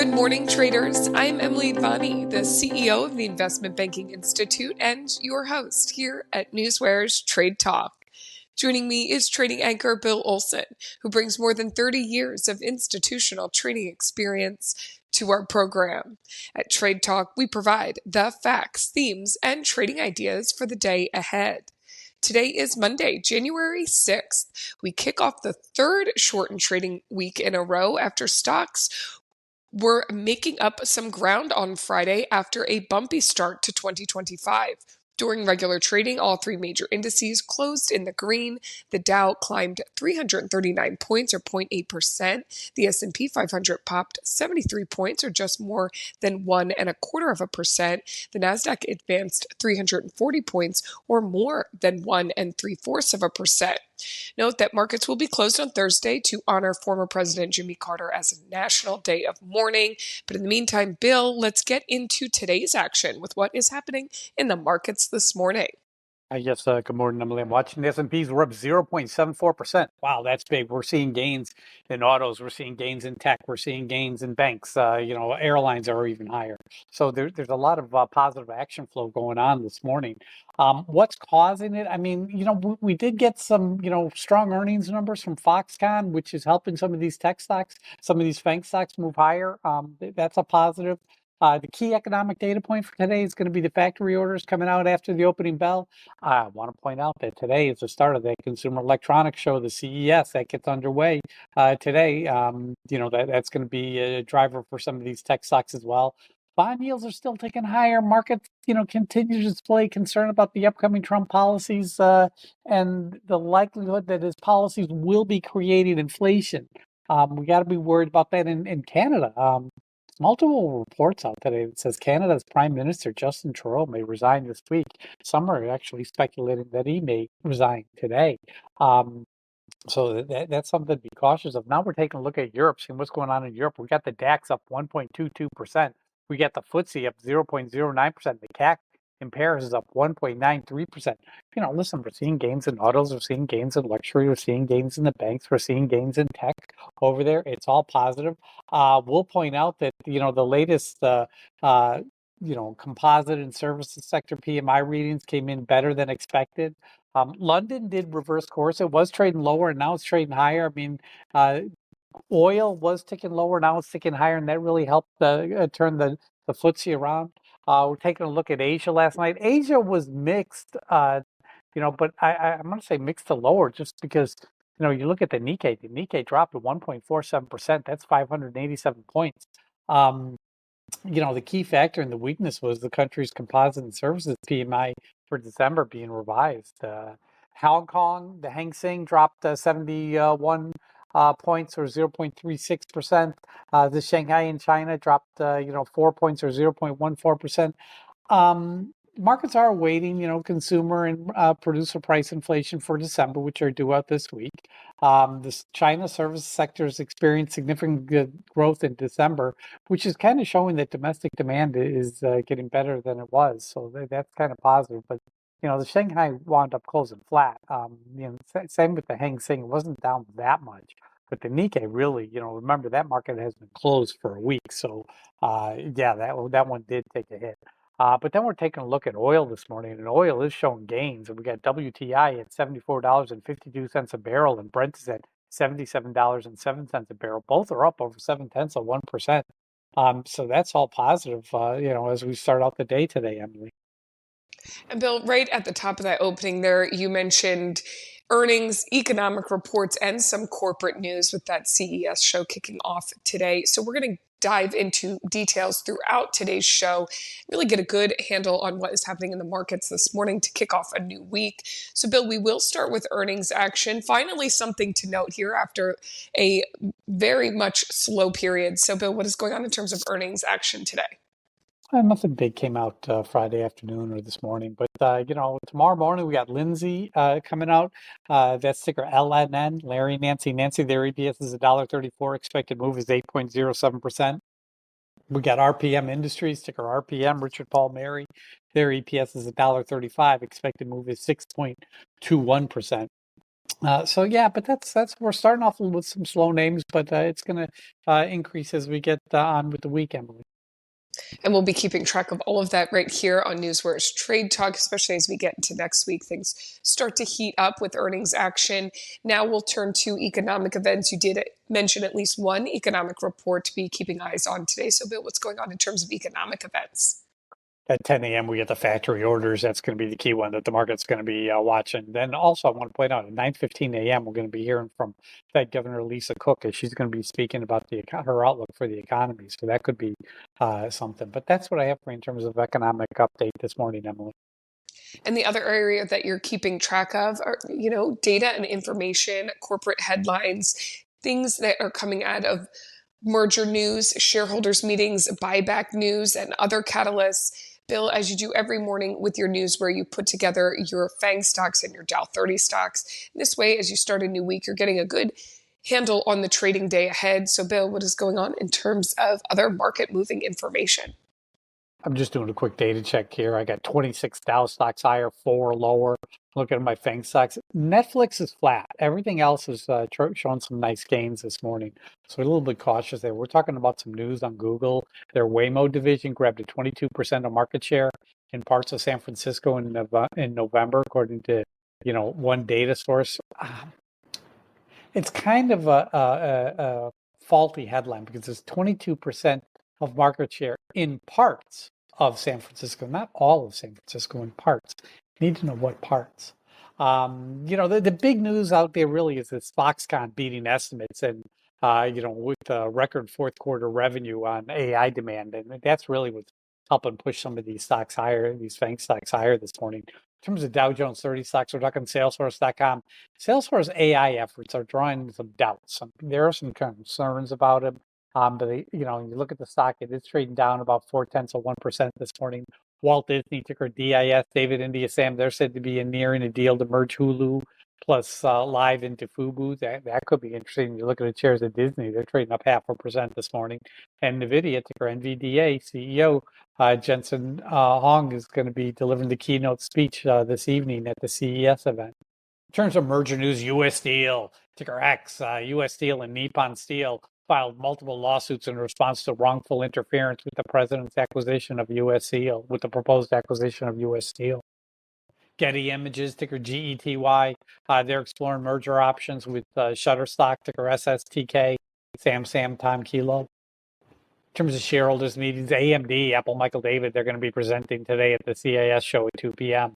Good morning, traders. I'm Emily Advani, the CEO of the Investment Banking Institute and your host here at NewsWare's Trade Talk. Joining me is trading anchor Bill Olson, who brings more than 30 years of institutional trading experience to our program. At Trade Talk, we provide the facts, themes, and trading ideas for the day ahead. Today is Monday, January 6th. We kick off the third shortened trading week in a row after stocks were making up some ground on Friday after a bumpy start to 2025. During regular trading, all three major indices closed in the green. The Dow climbed 339 points, or 0.8%. The S&P 500 popped 73 points, or just more than 1.25%. The Nasdaq advanced 340 points, or more than 1.75%. Note that markets will be closed on Thursday to honor former President Jimmy Carter as a national day of mourning. But in the meantime, Bill, let's get into today's action with what is happening in the markets this morning. Yes, good morning, Emily. I'm watching the S&Ps. We're up 0.74%. Wow, that's big. We're seeing gains in autos. We're seeing gains in tech. We're seeing gains in banks. Airlines are even higher. So there's a lot of positive action flow going on this morning. What's causing it? I mean, we did get some, strong earnings numbers from Foxconn, which is helping some of these tech stocks, some of these FANG stocks move higher. That's a positive. The key economic data point for today is going to be the factory orders coming out after the opening bell. I want to point out that today is the start of that Consumer Electronics Show, the CES, that gets underway today. That's going to be a driver for some of these tech stocks as well. Bond yields are still ticking higher. Markets, continue to display concern about the upcoming Trump policies and the likelihood that his policies will be creating inflation. We got to be worried about that in Canada. Multiple reports out today that says Canada's Prime Minister Justin Trudeau may resign this week. Some are actually speculating that he may resign today. So that's something to be cautious of. Now we're taking a look at Europe, seeing what's going on in Europe. We got the DAX up 1.22%. We got the FTSE up 0.09%. The CAC in Paris is up 1.93%. Listen, we're seeing gains in autos, we're seeing gains in luxury, we're seeing gains in the banks, we're seeing gains in tech over there. It's all positive. We'll point out that, the latest, composite and services sector PMI readings came in better than expected. London did reverse course. It was trading lower and now it's trading higher. I mean, oil was ticking lower, now it's ticking higher, and that really helped turn the FTSE around. We're taking a look at Asia last night. Asia was mixed, but I'm going to say mixed to lower just because, you look at the Nikkei. The Nikkei dropped to 1.47%. That's 587 points. The key factor in the weakness was the country's composite and services PMI for December being revised. Hong Kong, the Hang Seng dropped 71 points, or 0.36%. The Shanghai in China dropped 4 points, or 0.14%. Markets are awaiting consumer and producer price inflation for December, which are due out this week. The China service sector has experienced significant growth in December, which is kind of showing that domestic demand is getting better than it was. So that's kind of positive. But the Shanghai wound up closing flat. Same with the Hang Seng. It wasn't down that much. But the Nikkei really, remember that market has been closed for a week. So, that one did take a hit. But then we're taking a look at oil this morning, and oil is showing gains. And we got WTI at $74.52 a barrel, and Brent is at $77.07 a barrel. Both are up over 0.7%. So that's all positive, as we start out the day today, Emily. And Bill, right at the top of that opening there, you mentioned earnings, economic reports, and some corporate news with that CES show kicking off today. So we're going to dive into details throughout today's show, really get a good handle on what is happening in the markets this morning to kick off a new week. So Bill, we will start with earnings action. Finally, something to note here after a very much slow period. So Bill, what is going on in terms of earnings action today? Nothing big came out Friday afternoon or this morning, but tomorrow morning we got Lindsay coming out. That's ticker LNN, Larry, Nancy. Their EPS is $1.34. Expected move is 8.07%. We got RPM Industries, ticker RPM, Richard Paul Mary. Their EPS is $1.35. Expected move is 6.21%. So yeah, but that's we're starting off with some slow names, but it's going to increase as we get on with the week, Emily. And we'll be keeping track of all of that right here on NewsWare's Trade Talk, especially as we get into next week. Things start to heat up with earnings action. Now we'll turn to economic events. You did mention at least one economic report to be keeping eyes on today. So, Bill, what's going on in terms of economic events? At 10 a.m., we get the factory orders. That's going to be the key one that the market's going to be watching. Then also, I want to point out at 9:15 a.m., we're going to be hearing from Fed Governor Lisa Cook as she's going to be speaking about her outlook for the economy. So that could be something. But that's what I have for you in terms of economic update this morning, Emily. And the other area that you're keeping track of are, data and information, corporate headlines, things that are coming out of merger news, shareholders meetings, buyback news, and other catalysts. Bill, as you do every morning with your news, where you put together your FANG stocks and your Dow 30 stocks. This way, as you start a new week, you're getting a good handle on the trading day ahead. So, Bill, what is going on in terms of other market moving information? I'm just doing a quick data check here. I got 26 Dow stocks higher, 4 lower. Looking at my FANG stocks. Netflix is flat. Everything else is showing some nice gains this morning. So we're a little bit cautious there. We're talking about some news on Google. Their Waymo division grabbed a 22% of market share in parts of San Francisco in November, according to one data source. It's kind of a faulty headline because it's 22% of market share in parts of San Francisco, not all of San Francisco, in parts. Need to know what parts. The big news out there really is this Foxconn beating estimates and, with record fourth quarter revenue on AI demand. And that's really what's helping push some of these stocks higher, these FANG stocks higher this morning. In terms of Dow Jones 30 stocks, we're talking Salesforce.com. Salesforce AI efforts are drawing some doubts. There are some concerns about them. But you look at the stock, it is trading down about 0.4% this morning. Walt Disney, ticker DIS, David India Sam, they're said to be nearing a deal to merge Hulu plus Live into Fubu. That could be interesting. You look at the shares at Disney, they're trading up 0.5% this morning. And NVIDIA, ticker NVDA, CEO Jensen Huang is going to be delivering the keynote speech this evening at the CES event. In terms of merger news, U.S. Steel, ticker X, U.S. Steel and Nippon Steel filed multiple lawsuits in response to wrongful interference with the president's acquisition of U.S. Steel, with the proposed acquisition of U.S. Steel. Getty Images, ticker GETY, they're exploring merger options with Shutterstock, ticker SSTK, Sam Tom Kilo. In terms of shareholders meetings, AMD, Apple Michael David, they're going to be presenting today at the CAS show at 2 p.m.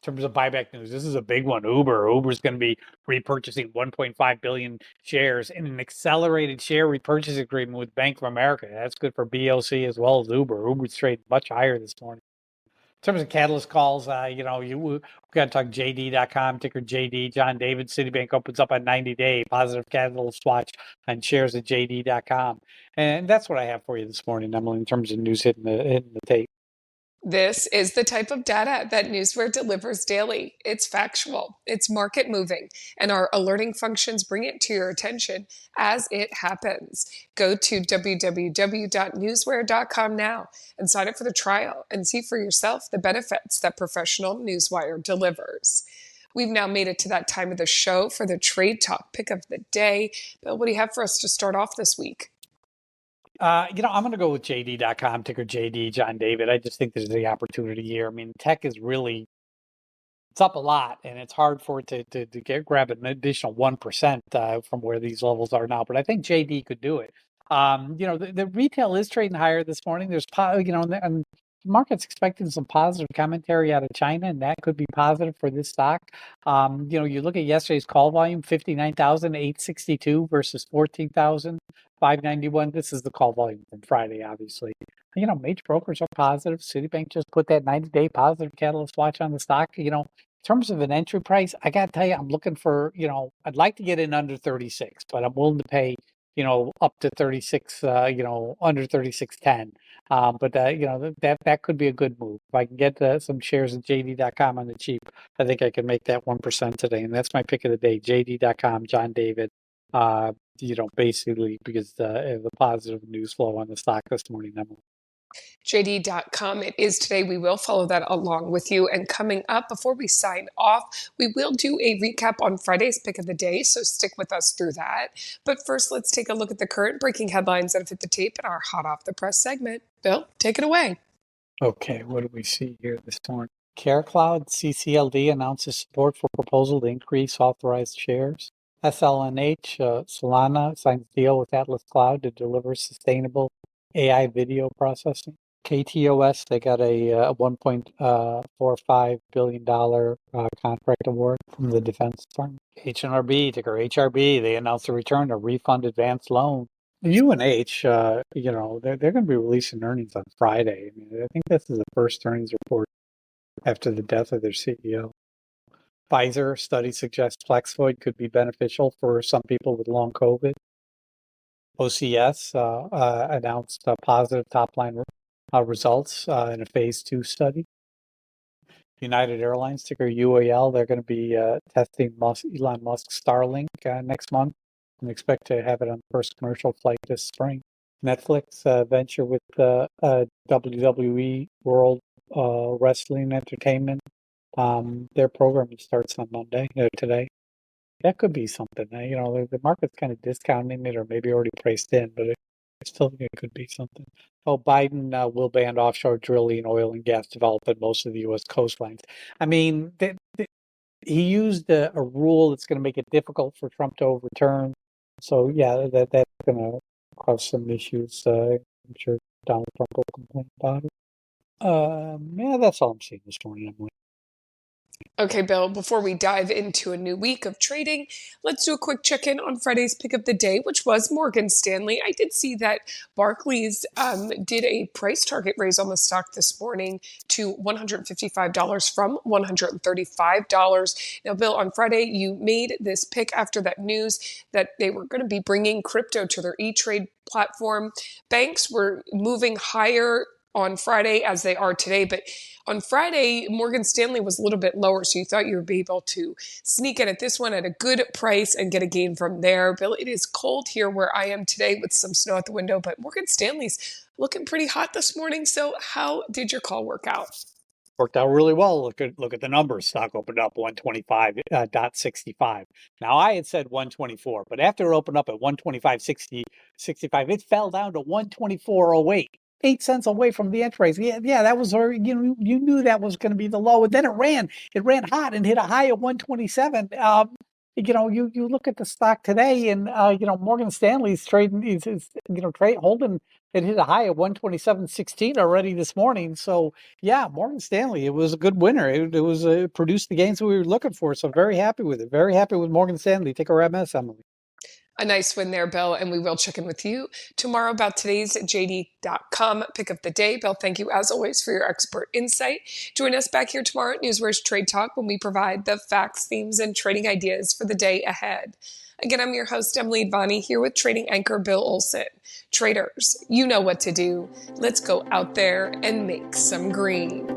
In terms of buyback news, this is a big one. Uber's going to be repurchasing 1.5 billion shares in an accelerated share repurchase agreement with Bank of America. That's good for BOC as well as Uber. Uber's trading much higher this morning. In terms of catalyst calls, we got to talk JD.com, ticker JD. John David, Citibank opens up on 90-day positive catalyst watch on shares at JD.com. And that's what I have for you this morning, Emily, in terms of news hitting the tape. This is the type of data that NewsWare delivers daily. It's factual, it's market moving, and our alerting functions bring it to your attention as it happens. Go to www.newsware.com now and sign up for the trial and see for yourself the benefits that professional Newswire delivers. We've now made it to that time of the show for the Trade Talk pick of the day. Bill, what do you have for us to start off this week? I'm going to go with JD.com, ticker JD, John David. I just think there's the opportunity here. I mean, tech is really, it's up a lot, and it's hard for it to grab an additional 1% from where these levels are now. But I think JD could do it. The retail is trading higher this morning. There's, and the market's expecting some positive commentary out of China, and that could be positive for this stock. You look at yesterday's call volume, 59,862 versus 14,591. This is the call volume from Friday, obviously. Major brokers are positive. Citibank just put that 90-day positive catalyst watch on the stock. In terms of an entry price, I got to tell you, I'm looking for, I'd like to get in under 36, but I'm willing to pay, up to 36, under 36.10. But that could be a good move. If I can get some shares at JD.com on the cheap, I think I can make that 1% today. And that's my pick of the day, JD.com, John David. Basically because of the positive news flow on the stock this morning, Emily. JD.com. It is today. We will follow that along with you. And coming up, before we sign off, we will do a recap on Friday's pick of the day. So stick with us through that. But first, let's take a look at the current breaking headlines that have hit the tape in our hot off the press segment. Bill, take it away. Okay, what do we see here this morning? CareCloud CCLD announces support for proposal to increase authorized shares. SLNH Solana signs deal with Atlas Cloud to deliver sustainable AI video processing. KTOS, they got a $1.45 billion contract award from the Defense Department. H&RB, ticker HRB, they announced a return to refund advanced loan. UNH, they're going to be releasing earnings on Friday. I mean, I think this is the first earnings report after the death of their CEO. Pfizer study suggests Plexvoid could be beneficial for some people with long COVID. OCS announced positive top-line results in a phase 2 study. United Airlines, ticker UAL, they're going to be testing Elon Musk's Starlink next month and expect to have it on the first commercial flight this spring. Netflix venture with WWE World Wrestling Entertainment. Their programming starts on Monday, today. That could be something. The market's kind of discounting it or maybe already priced in, but I still think it could be something. Oh, Biden will ban offshore drilling, oil and gas development most of the U.S. coastlines. I mean, he used a rule that's going to make it difficult for Trump to overturn. So, yeah, that's going to cause some issues. I'm sure Donald Trump will complain about it. Yeah, that's all I'm seeing this morning, Emily. Okay, Bill, before we dive into a new week of trading, let's do a quick check-in on Friday's pick of the day, which was Morgan Stanley. I did see that Barclays did a price target raise on the stock this morning to $155 from $135. Now, Bill, on Friday, you made this pick after that news that they were going to be bringing crypto to their E-Trade platform. Banks were moving higher on Friday as they are today, but on Friday, Morgan Stanley was a little bit lower, so you thought you would be able to sneak in at this one at a good price and get a gain from there. Bill, it is cold here where I am today with some snow at the window, but Morgan Stanley's looking pretty hot this morning. So how did your call work out? Worked out really well. Look at the numbers. Stock opened up 125.65. Now I had said 124, but after it opened up at 125.65, it fell down to 124.08. 8 cents away from the entry. Yeah, that was you knew that was going to be the low, and then it ran hot and hit a high of 127. You look at the stock today, and Morgan Stanley's trading is holding. It hit a high of 127.16 already this morning. So yeah, Morgan Stanley, it was a good winner. It produced the gains we were looking for. So very happy with it. Very happy with Morgan Stanley. Take our MS, Emily. A nice win there, Bill, and we will check in with you tomorrow about today's JD.com pick of the day. Bill, thank you as always for your expert insight. Join us back here tomorrow at NewsWare's Trade Talk when we provide the facts, themes, and trading ideas for the day ahead. Again, I'm your host, Emily Advani, here with trading anchor Bill Olson. Traders, you know what to do. Let's go out there and make some green.